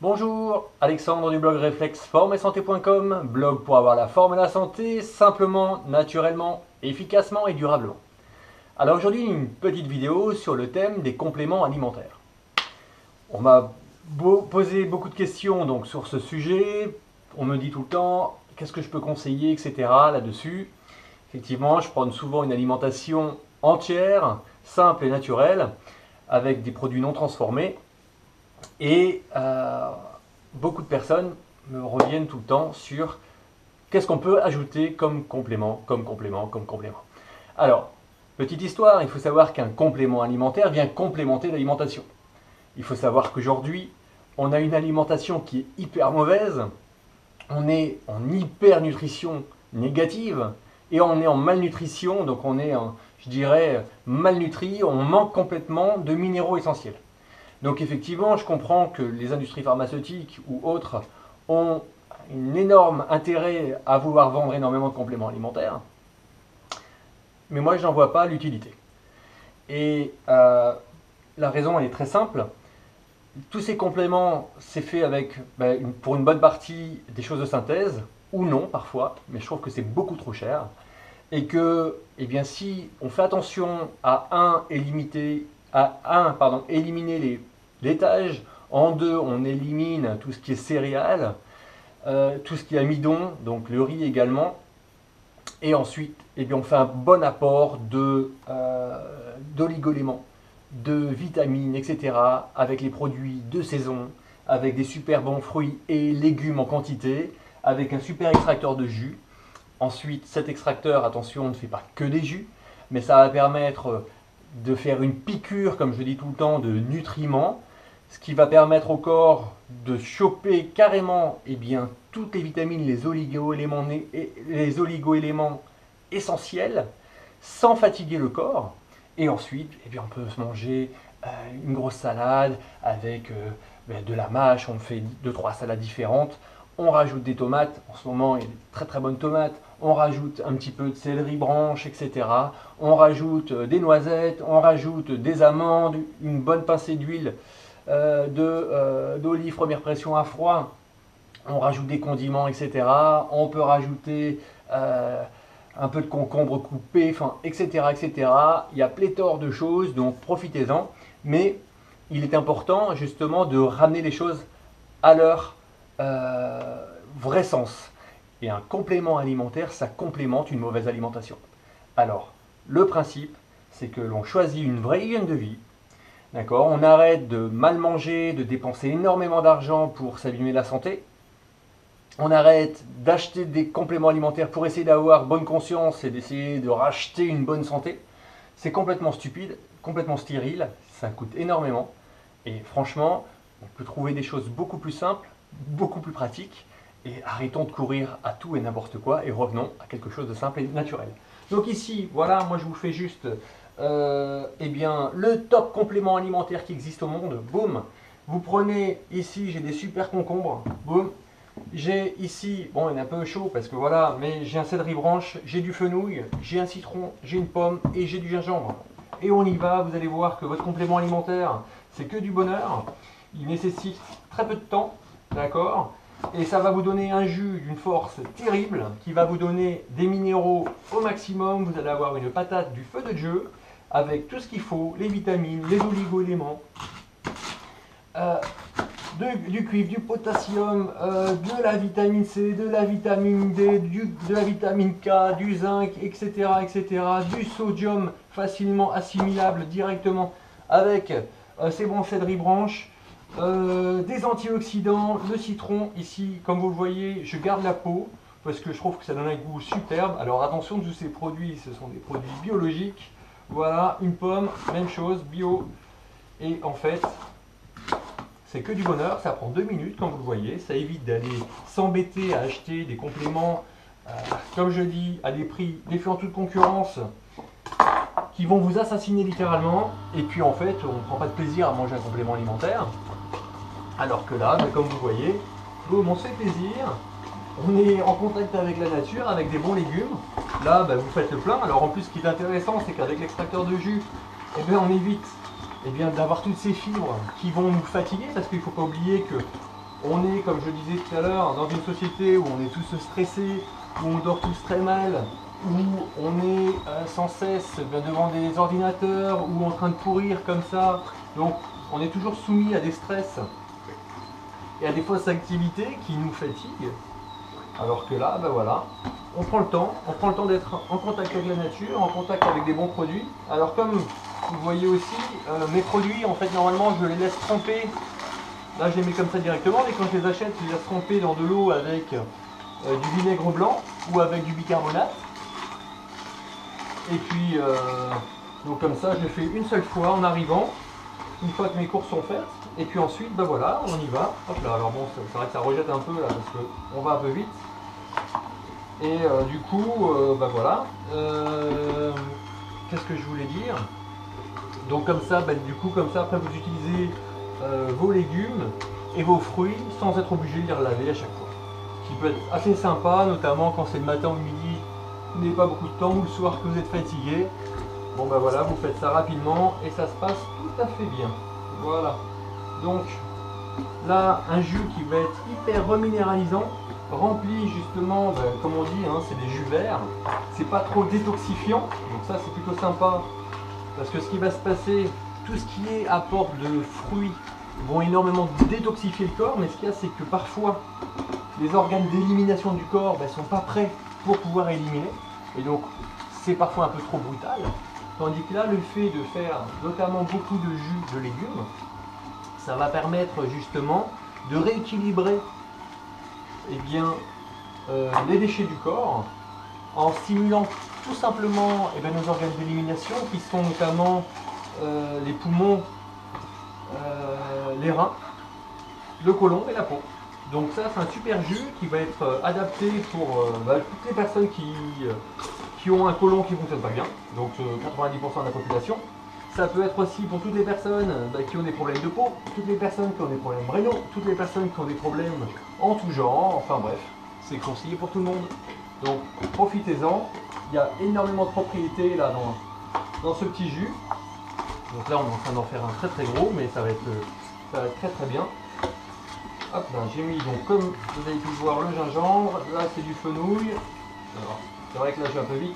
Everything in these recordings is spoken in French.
Bonjour, Alexandre du blog réflexformeetsanté.com, blog pour avoir la forme et la santé simplement, naturellement, efficacement et durablement. Alors aujourd'hui une petite vidéo sur le thème des compléments alimentaires. On m'a posé beaucoup de questions donc sur ce sujet, on me dit tout le temps qu'est-ce que je peux conseiller, etc. là-dessus. Effectivement, je prône souvent une alimentation entière, simple et naturelle, avec des produits non transformés. Et beaucoup de personnes me reviennent tout le temps sur qu'est-ce qu'on peut ajouter comme complément. Alors, petite histoire, il faut savoir qu'un complément alimentaire vient complémenter l'alimentation. Il faut savoir qu'aujourd'hui, on a une alimentation qui est hyper mauvaise, on est en hypernutrition négative et on est en malnutrition, donc on est, je dirais, malnutri, on manque complètement de minéraux essentiels. Donc effectivement, je comprends que les industries pharmaceutiques ou autres ont un énorme intérêt à vouloir vendre énormément de compléments alimentaires, mais moi je n'en vois pas l'utilité. Et la raison elle est très simple. Tous ces compléments, c'est fait avec, pour une bonne partie, des choses de synthèse, ou non parfois, mais je trouve que c'est beaucoup trop cher. Et que, eh bien, si on fait attention à éliminer les laitages, en deux, on élimine tout ce qui est céréales, tout ce qui est amidon, donc le riz également, et ensuite, eh bien, on fait un bon apport d'oligo-éléments, de vitamines, etc., avec les produits de saison, avec des super bons fruits et légumes en quantité, avec un super extracteur de jus. Ensuite, cet extracteur, attention, ne fait pas que des jus, mais ça va permettre de faire une piqûre, comme je dis tout le temps, de nutriments, ce qui va permettre au corps de choper carrément toutes les vitamines, les oligo-éléments essentiels, sans fatiguer le corps. Et ensuite, on peut se manger une grosse salade avec de la mâche, on fait 2-3 salades différentes. On rajoute des tomates, en ce moment il y a des très très bonnes tomates, on rajoute un petit peu de céleri branche, etc. On rajoute des noisettes, on rajoute des amandes, une bonne pincée d'huile d'olive première pression à froid, on rajoute des condiments, etc. On peut rajouter un peu de concombre coupé, etc., etc. Il y a pléthore de choses, donc profitez-en. Mais il est important justement de ramener les choses à leur vrai sens. Et un complément alimentaire, ça complémente une mauvaise alimentation. Alors, le principe, c'est que l'on choisit une vraie hygiène de vie. D'accord ? On arrête de mal manger, de dépenser énormément d'argent pour s'abîmer la santé. On arrête d'acheter des compléments alimentaires pour essayer d'avoir bonne conscience et d'essayer de racheter une bonne santé. C'est complètement stupide, complètement stérile, ça coûte énormément. Et franchement, on peut trouver des choses beaucoup plus simples, beaucoup plus pratiques. Et arrêtons de courir à tout et n'importe quoi et revenons à quelque chose de simple et naturel. Donc ici, voilà, moi je vous fais juste le top complément alimentaire qui existe au monde. Boum. Vous prenez ici, j'ai des super concombres. Boum. J'ai ici, bon il est un peu chaud parce que voilà, mais j'ai un céleri branche, j'ai du fenouil, j'ai un citron, j'ai une pomme et j'ai du gingembre. Et on y va, vous allez voir que votre complément alimentaire, c'est que du bonheur. Il nécessite très peu de temps, d'accord ? Et ça va vous donner un jus d'une force terrible, qui va vous donner des minéraux au maximum. Vous allez avoir une patate du feu de Dieu, avec tout ce qu'il faut, les vitamines, les oligo-éléments, du cuivre, du potassium, de la vitamine C, de la vitamine D, de la vitamine K, du zinc, etc., etc., du sodium facilement assimilable directement avec ces bons céleri branches, des antioxydants, le citron, ici, comme vous le voyez, je garde la peau, parce que je trouve que ça donne un goût superbe. Alors attention, tous ces produits, ce sont des produits biologiques. Voilà, une pomme, même chose, bio. Et en fait, c'est que du bonheur, ça prend 2 minutes, comme vous le voyez. Ça évite d'aller s'embêter à acheter des compléments, comme je dis, à des prix défiant toute concurrence, qui vont vous assassiner littéralement. Et puis en fait, on ne prend pas de plaisir à manger un complément alimentaire. Alors que là, comme vous voyez, boum, on se fait plaisir. On est en contact avec la nature, avec des bons légumes. Là, vous faites le plein. Alors en plus, ce qui est intéressant, c'est qu'avec l'extracteur de jus, on évite d'avoir toutes ces fibres qui vont nous fatiguer, parce qu'il ne faut pas oublier que on est, comme je disais tout à l'heure, dans une société où on est tous stressés, où on dort tous très mal, où on est sans cesse devant des ordinateurs, ou en train de pourrir comme ça. Donc on est toujours soumis à des stress et à des fausses activités qui nous fatiguent. Alors que là, ben voilà, on prend le temps d'être en contact avec la nature, en contact avec des bons produits. Alors comme vous voyez aussi, mes produits, en fait, normalement, je les laisse tremper. Là, je les mets comme ça directement, mais quand je les achète, je les laisse tremper dans de l'eau avec du vinaigre blanc ou avec du bicarbonate. Et puis, donc comme ça, je le fais une seule fois en arrivant, une fois que mes courses sont faites. Et puis ensuite, ben voilà, on y va. Hop là, alors bon, c'est vrai que ça rejette un peu là, parce qu'on va un peu vite. Et du coup, ben voilà. Qu'est-ce que je voulais dire? Donc comme ça, ben, du coup, comme ça, après vous utilisez vos légumes et vos fruits sans être obligé de les relaver à chaque fois. Ce qui peut être assez sympa, notamment quand c'est le matin ou le midi, vous n'avez pas beaucoup de temps, ou le soir que vous êtes fatigué. Bon ben voilà, vous faites ça rapidement et ça se passe tout à fait bien. Voilà. Donc là, un jus qui va être hyper reminéralisant, rempli justement, ben, comme on dit, hein, c'est des jus verts. C'est pas trop détoxifiant, donc ça c'est plutôt sympa. Parce que ce qui va se passer, tout ce qui est apport de fruits vont énormément détoxifier le corps, mais ce qu'il y a, c'est que parfois les organes d'élimination du corps ne sont pas prêts pour pouvoir éliminer, et donc c'est parfois un peu trop brutal. Tandis que là, le fait de faire notamment beaucoup de jus de légumes, ça va permettre justement de rééquilibrer eh bien, les déchets du corps en stimulant tout simplement eh bien, nos organes d'élimination qui sont notamment les poumons, les reins, le côlon et la peau. Donc ça c'est un super jus qui va être adapté pour toutes les personnes qui ont un côlon qui ne fonctionne pas bien, donc 90% de la population. Ça peut être aussi pour toutes les personnes qui ont des problèmes de peau, toutes les personnes qui ont des problèmes rénaux, toutes les personnes qui ont des problèmes en tout genre, enfin bref, c'est conseillé pour tout le monde. Donc profitez-en, il y a énormément de propriétés là dans ce petit jus. Donc là on est en train d'en faire un très très gros, mais ça va être très très bien. Hop là, j'ai mis donc comme vous avez pu le voir le gingembre, là c'est du fenouil. Alors c'est vrai que là je vais un peu vite.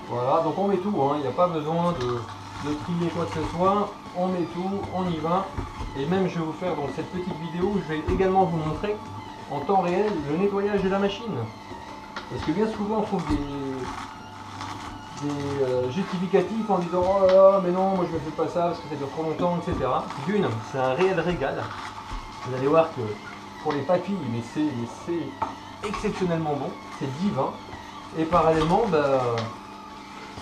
Voilà, donc on met tout, hein. Il n'y a pas besoin de trier quoi que ce soit, on met tout, on y va. Et même je vais vous faire dans cette petite vidéo, je vais également vous montrer en temps réel le nettoyage de la machine. Parce que bien souvent on trouve des justificatifs en disant oh là là mais non moi je ne fais pas ça parce que ça dure trop longtemps, etc. D'une, c'est un réel régal. Vous allez voir que pour les papilles, mais c'est exceptionnellement bon, c'est divin. Et parallèlement,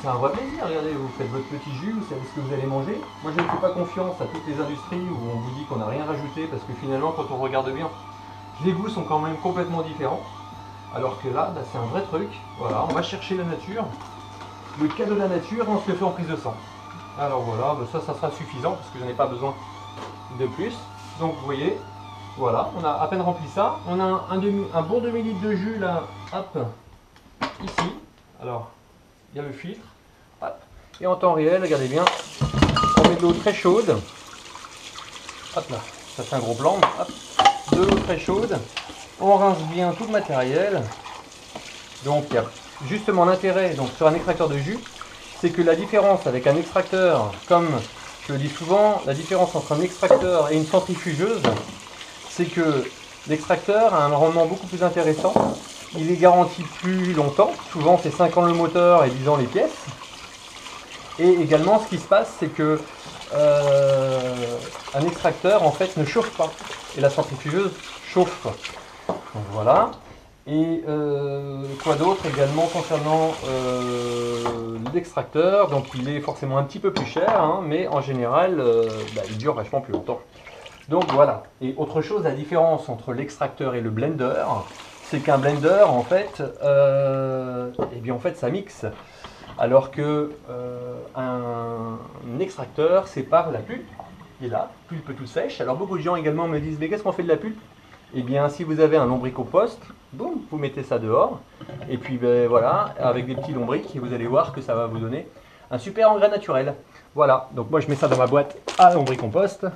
c'est un vrai plaisir. Regardez, vous faites votre petit jus, vous savez ce que vous allez manger. Moi je ne fais pas confiance à toutes les industries où on vous dit qu'on n'a rien rajouté parce que finalement quand on regarde bien, les goûts sont quand même complètement différents. Alors que là, c'est un vrai truc. Voilà, on va chercher la nature. Le cadeau de la nature, on se le fait en prise de sang. Alors voilà, ça sera suffisant parce que je n'en ai pas besoin de plus. Donc vous voyez, voilà, on a à peine rempli ça. On a un bon demi-litre de jus là, hop, ici. Alors, il y a le filtre. Hop. Et en temps réel, regardez bien, on met de l'eau très chaude. Hop là, ça fait un gros blanc. Hop, de l'eau très chaude. On rince bien tout le matériel. Donc il y a justement l'intérêt sur un extracteur de jus, c'est que la différence avec un extracteur, comme je le dis souvent, la différence entre un extracteur et une centrifugeuse, c'est que l'extracteur a un rendement beaucoup plus intéressant, il est garanti plus longtemps, souvent c'est 5 ans le moteur et 10 ans les pièces. Et également ce qui se passe c'est que un extracteur en fait ne chauffe pas et la centrifugeuse chauffe. Donc voilà. Et quoi d'autre également concernant l'extracteur, donc il est forcément un petit peu plus cher, hein, mais en général il dure vachement plus longtemps. Donc voilà. Et autre chose, la différence entre l'extracteur et le blender, c'est qu'un blender en fait, ça mixe, alors que un extracteur sépare la pulpe, qui est là, pulpe toute sèche. Alors beaucoup de gens également me disent mais qu'est-ce qu'on fait de la pulpe? Eh bien, si vous avez un lombricompost, boum, vous mettez ça dehors. Et puis, voilà, avec des petits lombrics, vous allez voir que ça va vous donner un super engrais naturel. Voilà, donc moi je mets ça dans ma boîte à lombricompost.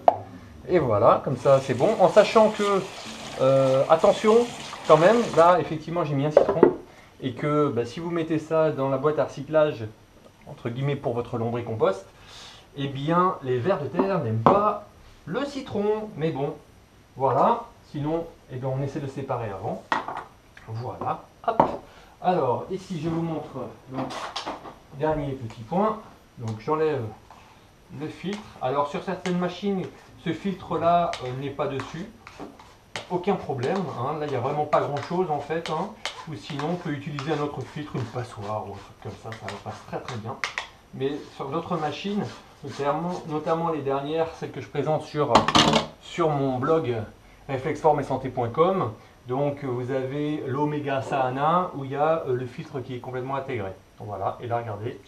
Et voilà, comme ça c'est bon. En sachant que, attention, quand même, là effectivement j'ai mis un citron. Et que bah, si vous mettez ça dans la boîte à recyclage, entre guillemets pour votre lombricompost, eh bien les vers de terre n'aiment pas le citron. Mais bon, voilà. Sinon, eh bien, on essaie de séparer avant. Voilà. Hop. Alors, ici je vous montre le dernier petit point. Donc j'enlève le filtre. Alors sur certaines machines, ce filtre-là n'est pas dessus. Aucun problème. Hein. Là, il n'y a vraiment pas grand-chose en fait. Hein. Ou sinon, on peut utiliser un autre filtre, une passoire ou un truc comme ça passe très très bien. Mais sur d'autres machines, notamment les dernières, celles que je présente sur mon blog reflexformesanté.com, donc vous avez l'Omega Sahana où il y a le filtre qui est complètement intégré. Voilà, et là regardez,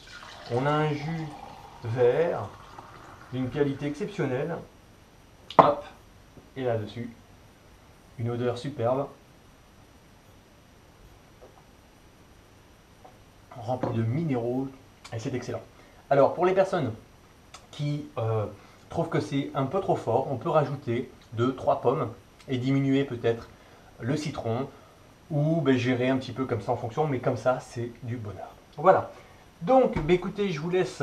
on a un jus vert d'une qualité exceptionnelle. Hop, et là-dessus, une odeur superbe. Rempli de minéraux, et c'est excellent. Alors pour les personnes qui trouvent que c'est un peu trop fort, on peut rajouter 2-3 pommes et diminuer peut-être le citron ou gérer un petit peu comme ça en fonction, mais comme ça c'est du bonheur. Voilà, donc écoutez, je vous laisse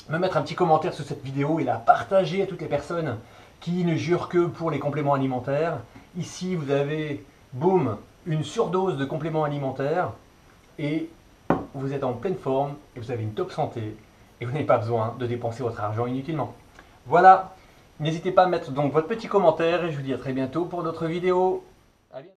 me mettre un petit commentaire sur cette vidéo et la partager à toutes les personnes qui ne jurent que pour les compléments alimentaires. Ici vous avez, boum, une surdose de compléments alimentaires et vous êtes en pleine forme et vous avez une top santé et vous n'avez pas besoin de dépenser votre argent inutilement. Voilà, n'hésitez pas à mettre donc votre petit commentaire et je vous dis à très bientôt pour d'autres vidéos.